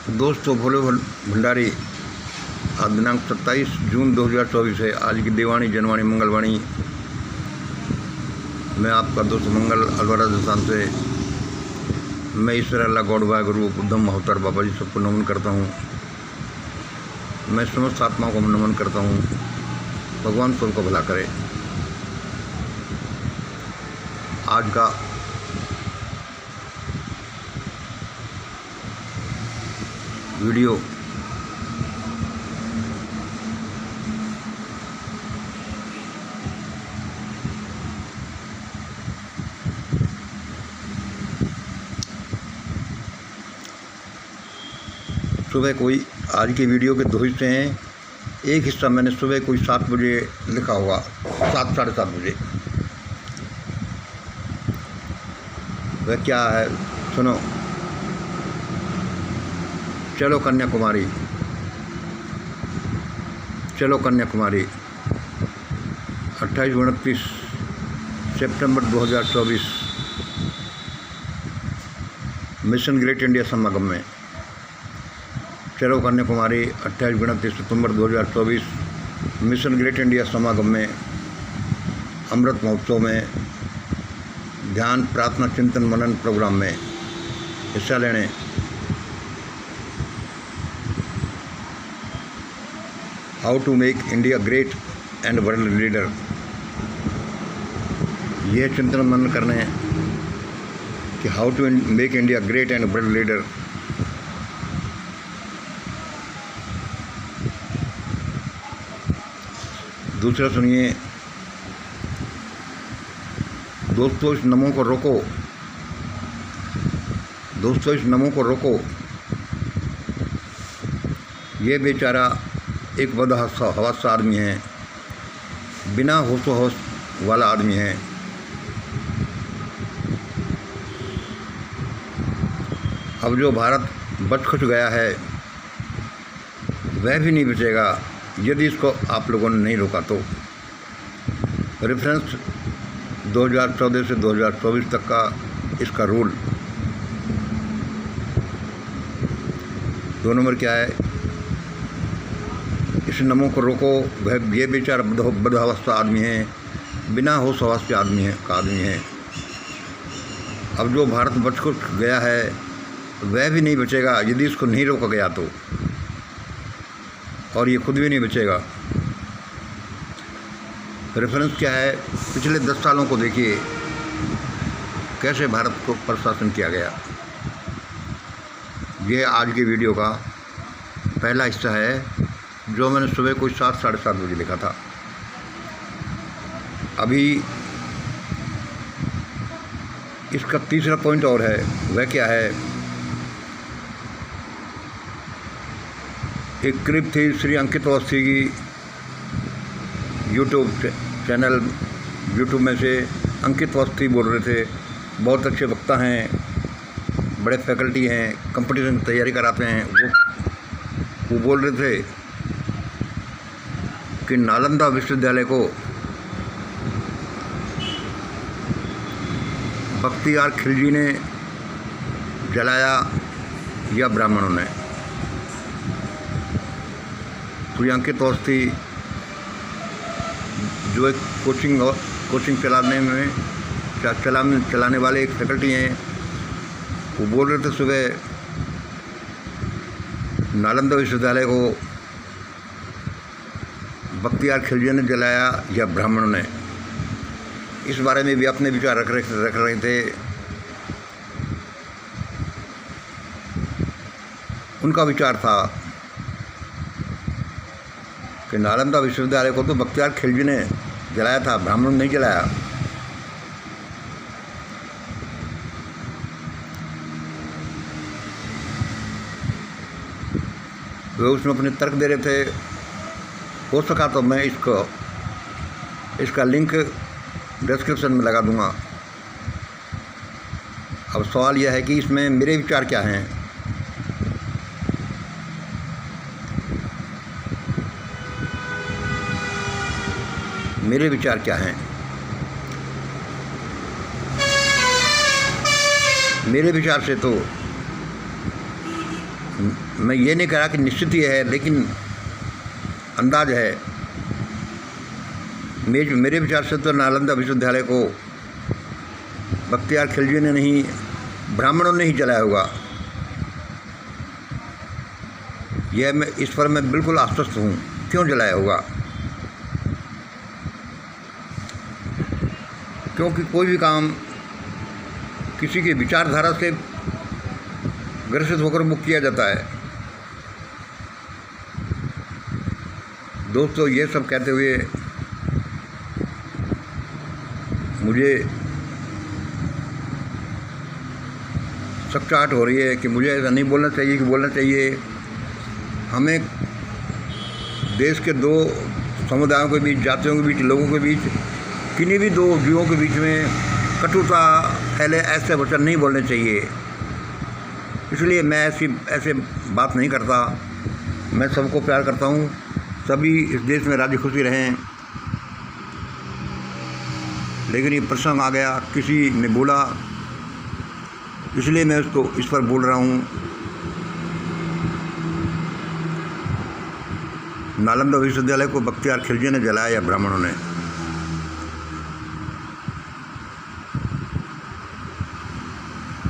दोस्तों, भोले भंडारी। आज दिनांक 27 जून 2024 है। आज की देवाणी जनवाणी मंगलवाणी मैं आपका दोस्त मंगल अलवरा राजस्थान से। मैं ईश्वर अल्लाह गौड़ वाहे गुरु उद्धम महोत्तर बाबा जी सबको नमन करता हूँ। मैं समस्त आत्माओं को नमन करता हूँ। भगवान सबको भला करे। आज का वीडियो सुबह कोई आज की वीडियो के 2 हिस्से हैं। एक हिस्सा मैंने सुबह कोई 7 बजे लिखा होगा, 7 साढ़े 7 बजे। वह क्या है सुनो। चलो कन्याकुमारी, चलो कन्याकुमारी। 28-29 सितंबर 2024 मिशन ग्रेट इंडिया समागम में। चलो कन्याकुमारी 28-29 सितंबर 2024 मिशन ग्रेट इंडिया समागम में अमृत महोत्सव में ध्यान प्रार्थना चिंतन मनन प्रोग्राम में हिस्सा लेने how to make India great and world leader, यह चिंतन मनन करने कि how to make India great and world leader. दूसरा सुनिए। दोस्तों, इस नमों को रोको। दोस्तों, इस नमों को रोको। ये बेचारा एक बदहवास आदमी है, बिना होशो होश वाला आदमी है। अब जो भारत बच खुच गया है वह भी नहीं बचेगा यदि इसको आप लोगों ने नहीं रोका तो। रेफरेंस 2014 से 2024 तक का इसका रूल। 2 नंबर क्या है? इस नमों को रोको। वह ये बेचारा बदअवस्था आदमी है, बिना होश हवास के आदमी है। अब जो भारत बच खुच गया है वह भी नहीं बचेगा यदि इसको नहीं रोका गया तो, और ये खुद भी नहीं बचेगा। रेफरेंस क्या है? पिछले 10 सालों को देखिए कैसे भारत को प्रशासन किया गया। ये आज की वीडियो का पहला हिस्सा है जो मैंने सुबह कोई 7 साढ़े 7 बजे लिखा था। अभी इसका तीसरा पॉइंट और है। वह क्या है? एक क्लिप थी श्री अंकित अवस्थी की यूट्यूब चैनल। यूट्यूब में से अंकित अवस्थी बोल रहे थे। बहुत अच्छे वक्ता हैं, बड़े फैकल्टी हैं, कंपटीशन की तैयारी कराते हैं। वो बोल रहे थे कि नालंदा विश्वविद्यालय को बख्तियार खिलजी ने जलाया या ब्राह्मणों ने। तो अंकित अवस्थी जो एक कोचिंग चलाने वाले एक फैकल्टी हैं, वो बोल रहे थे सुबह नालंदा विश्वविद्यालय को बख्तियार खिलजी ने जलाया या ब्राह्मणों ने। इस बारे में भी अपने विचार रख रहे थे। उनका विचार था कि नालंदा विश्वविद्यालय को तो बख्तियार खिलजी ने जलाया था, ब्राह्मणों ने नहीं जलाया। वे उसमें अपने तर्क दे रहे थे। हो सका तो मैं इसका लिंक डिस्क्रिप्शन में लगा दूंगा। अब सवाल यह है कि इसमें मेरे विचार क्या हैं। मेरे विचार क्या हैं? मेरे विचार से तो मैं ये नहीं कह रहा कि निश्चित ही है, लेकिन अंदाज है। मेरे विचार से तो नालंदा विश्वविद्यालय को बख्तियार खिलजी ने नहीं, ब्राह्मणों ने ही जलाया होगा। इस पर मैं बिल्कुल आश्वस्त हूँ। क्यों जलाया होगा? क्योंकि कोई भी काम किसी की विचारधारा से ग्रसित होकर वो किया जाता है। दोस्तों, ये सब कहते हुए मुझे सख्ताहट हो रही है कि मुझे ऐसा नहीं बोलना चाहिए कि बोलना चाहिए। हमें देश के दो समुदायों के बीच, जातियों के बीच, लोगों के बीच, किन्हीं भी दो जीवों के बीच में कटुता फैले ऐसे वचन नहीं बोलने चाहिए। इसलिए मैं ऐसे बात नहीं करता। मैं सबको प्यार करता हूँ। सभी इस देश में राजी खुशी रहें। लेकिन ये प्रसंग आ गया, किसी ने बोला, इसलिए मैं इस पर बोल रहा हूँ। नालंदा विश्वविद्यालय को बख्तियार खिलजी ने जलाया या ब्राह्मणों ने?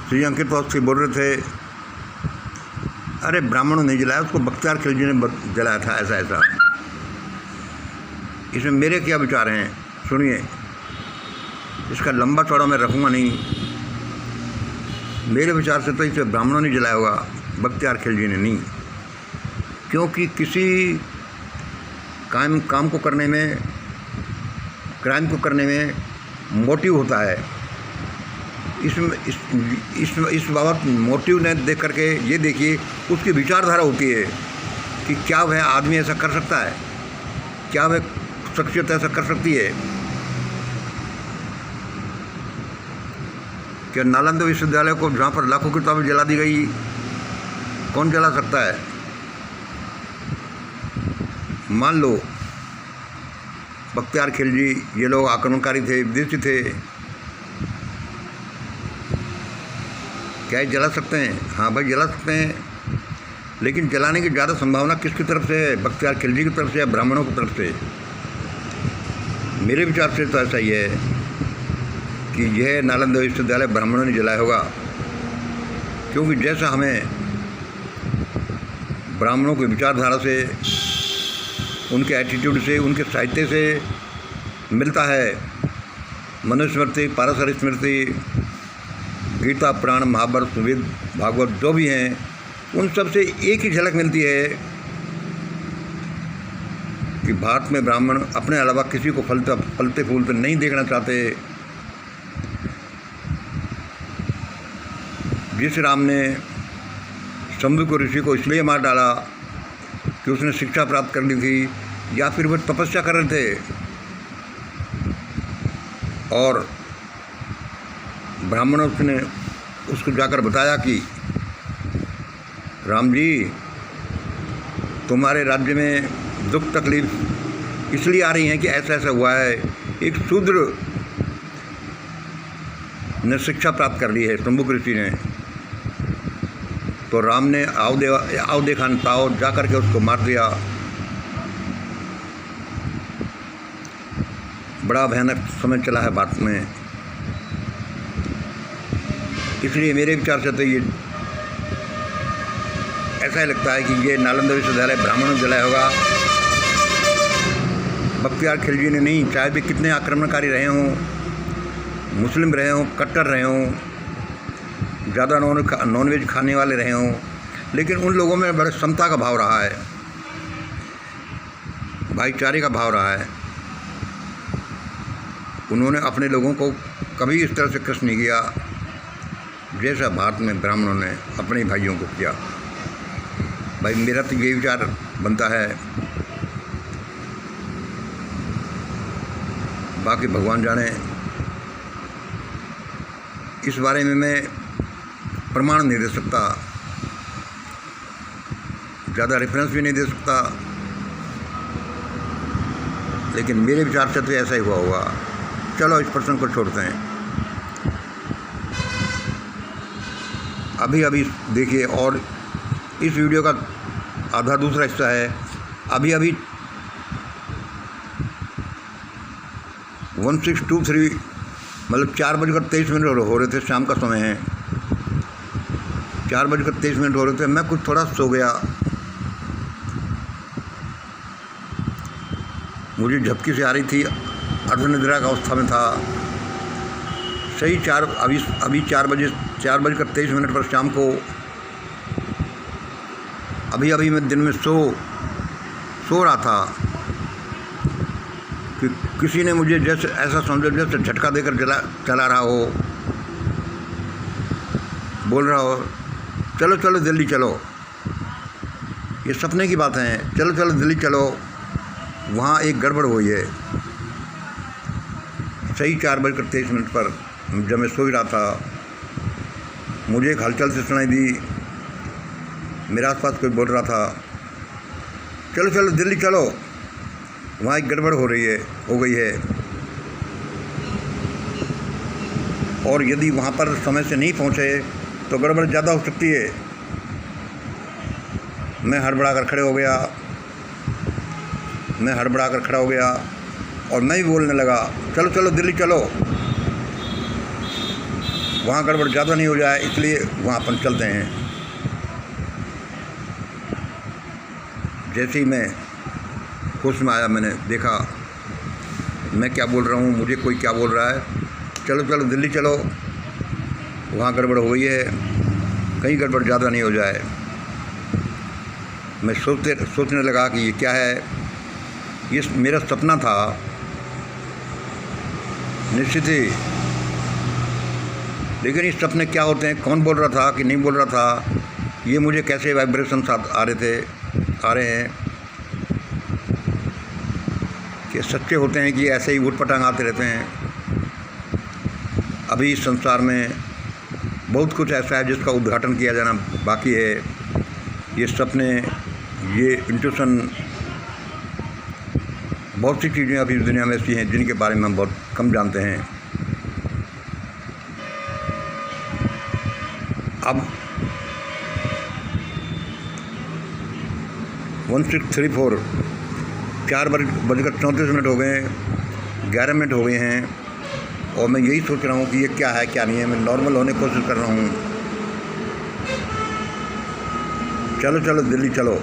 श्री अंकित अवस्थी बोल रहे थे, अरे ब्राह्मणों ने जलाया, उसको बख्तियार खिलजी ने जलाया था, ऐसा ऐसा। इसमें मेरे क्या विचार हैं सुनिए। इसका लंबा चौड़ा मैं रखूँगा नहीं। मेरे विचार से तो इसे ब्राह्मणों ने जलाया होगा, बख्तियार खिलजी ने नहीं। क्योंकि किसी काम को करने में, क्राइम को करने में मोटिव होता है। इस बाबत मोटिव ने देख करके ये देखिए, उसकी विचारधारा होती है कि क्या वह आदमी ऐसा कर सकता है, क्या वह शख्सियत ऐसा कर सकती है। क्या नालंदा विश्वविद्यालय को, जहाँ पर लाखों किताबें जला दी गई, कौन जला सकता है? मान लो बख्तियार खिलजी, ये लोग आक्रमणकारी थे, विदेशी थे, क्या ये जला सकते हैं? हाँ भाई, जला सकते हैं। लेकिन जलाने की ज़्यादा संभावना किसकी तरफ से है? बख्तियार खिलजी की तरफ से या ब्राह्मणों की तरफ से? मेरे विचार से तो ऐसा ही है कि यह नालंदा विश्वविद्यालय ब्राह्मणों ने जलाया होगा। क्योंकि जैसा हमें ब्राह्मणों की विचारधारा से, उनके एटीट्यूड से, उनके साहित्य से मिलता है, मनुस्मृति, पारसर स्मृति, गीता, पुराण, महाभारत, वेद, भागवत जो भी हैं, उन सब से एक ही झलक मिलती है कि भारत में ब्राह्मण अपने अलावा किसी को फलते फूलते नहीं देखना चाहते। जिस राम ने शंभु को, ऋषि को इसलिए मार डाला कि उसने शिक्षा प्राप्त कर ली थी, या फिर वह तपस्या कर रहे थे और ब्राह्मणों ने उसको जाकर बताया कि राम जी, तुम्हारे राज्य में दुख तकलीफ इसलिए आ रही हैं कि ऐसा ऐसा हुआ है। एक शूद्र ने शिक्षा प्राप्त कर ली है, शंभु ऋषि ने। तो राम ने आओ देखा ताओ जा करके उसको मार दिया। बड़ा भयानक समय चला है भारत में। इसलिए मेरे विचार से तो ये ऐसा ही लगता है कि ये नालंदा विश्वविद्यालय ब्राह्मणों ने जलाया होगा, बख्तियार खिलजी ने नहीं। चाहे भी कितने आक्रमणकारी रहे हों, मुस्लिम रहे हों, कट्टर रहे हों, ज़्यादा नॉनवेज खाने वाले रहे हों, लेकिन उन लोगों में बड़े समता का भाव रहा है, भाईचारे का भाव रहा है। उन्होंने अपने लोगों को कभी इस तरह से कष्ट नहीं किया जैसा भारत में ब्राह्मणों ने अपने भाइयों को किया। भाई, मेरा तो ये विचार बनता है। बाकी भगवान जाने। इस बारे में मैं प्रमाण नहीं दे सकता, ज़्यादा रेफरेंस भी नहीं दे सकता, लेकिन मेरे विचार से तो ऐसा ही हुआ होगा। चलो इस प्रश्न को छोड़ते हैं। अभी देखिए, और इस वीडियो का आधा दूसरा हिस्सा है। अभी 1623 मतलब 4:23 हो रहे थे, शाम का समय है, 4:23 हो रहे थे। मैं कुछ थोड़ा सो गया, मुझे झपकी से आ रही थी, अर्धनिद्रा का अवस्था में था। सही 4:23 पर शाम को अभी मैं दिन में सो रहा था कि किसी ने मुझे जैसे ऐसा समझो जैसे झटका देकर चला रहा हो, बोल रहा हो चलो चलो दिल्ली चलो, ये सपने की बात है, चलो चलो दिल्ली चलो, वहाँ एक गड़बड़ हुई है। सही 4:23 पर जब मैं सो रहा था, मुझे एक हलचल से सुनाई दी, मेरे आसपास कोई बोल रहा था चलो चलो दिल्ली चलो, वहाँ एक गड़बड़ हो गई है, और यदि वहाँ पर समय से नहीं पहुँचे तो गड़बड़ ज़्यादा हो सकती है। मैं हड़बड़ा कर खड़ा हो गया और मैं भी बोलने लगा चलो चलो दिल्ली चलो, वहाँ गड़बड़ ज़्यादा नहीं हो जाए, इसलिए वहाँ अपन चलते हैं। जैसे ही मैं होश में आया, मैंने देखा मैं क्या बोल रहा हूँ, मुझे कोई क्या बोल रहा है, चलो चलो दिल्ली चलो, वहाँ गड़बड़ हो गई है, कहीं गड़बड़ ज़्यादा नहीं हो जाए। मैं सोचने लगा कि ये क्या है, ये मेरा सपना था निश्चित ही, लेकिन इस सपने क्या होते हैं, कौन बोल रहा था कि नहीं बोल रहा था, ये मुझे कैसे वाइब्रेशन आ रहे हैं कि सच्चे होते हैं कि ऐसे ही उठपटांग आते रहते हैं। अभी इस संसार में बहुत कुछ ऐसा है जिसका उद्घाटन किया जाना बाकी है। ये सपने, ये इंट्यूशन, बहुत सी चीज़ें अभी दुनिया में ऐसी हैं जिनके बारे में हम बहुत कम जानते हैं। अब 1634 4:34 हो गए, 11 मिनट हो गए हैं, और मैं यही सोच रहा हूँ कि ये क्या है क्या नहीं है। मैं नॉर्मल होने की कोशिश कर रहा हूँ, चलो चलो दिल्ली चलो,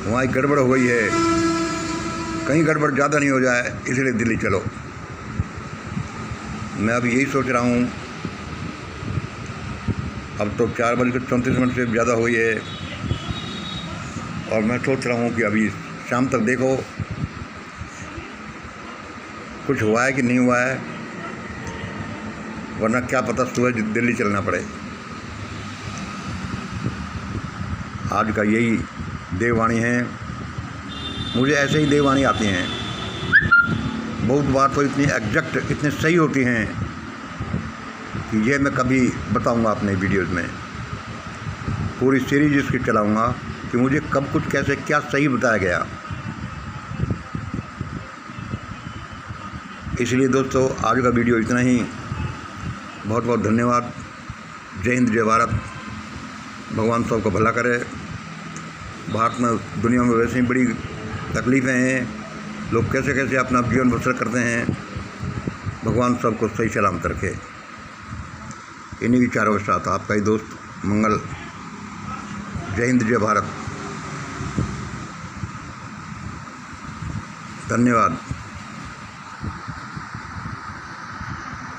वहाँ एक गड़बड़ हो गई है, कहीं गड़बड़ ज़्यादा नहीं हो जाए, इसलिए दिल्ली चलो। मैं अब यही सोच रहा हूँ। अब तो 4:34 से ज़्यादा हुई है, और मैं सोच रहा हूँ कि अभी शाम तक देखो कुछ हुआ है कि नहीं हुआ है, वरना क्या पता सुबह दिल्ली चलना पड़े। आज का यही देववाणी है, मुझे ऐसे ही देववाणी आती हैं, बहुत बार तो इतनी एग्जैक्ट, इतने सही होती हैं कि ये मैं कभी बताऊंगा अपने वीडियोज़ में, पूरी सीरीज इसकी चलाऊंगा कि मुझे कब कुछ कैसे क्या सही बताया गया। इसलिए दोस्तों आज का वीडियो इतना ही, बहुत बहुत धन्यवाद। जय हिंद, जय भारत। भगवान सबको भला करे। भारत में, दुनिया में वैसे ही बड़ी तकलीफ़ें हैं, लोग कैसे कैसे अपना जीवन बसर करते हैं, भगवान सबको सही सलामत रखे। इन्हीं विचारों के साथ आपका ही दोस्त मंगल। जय हिंद, जय भारत। धन्यवाद।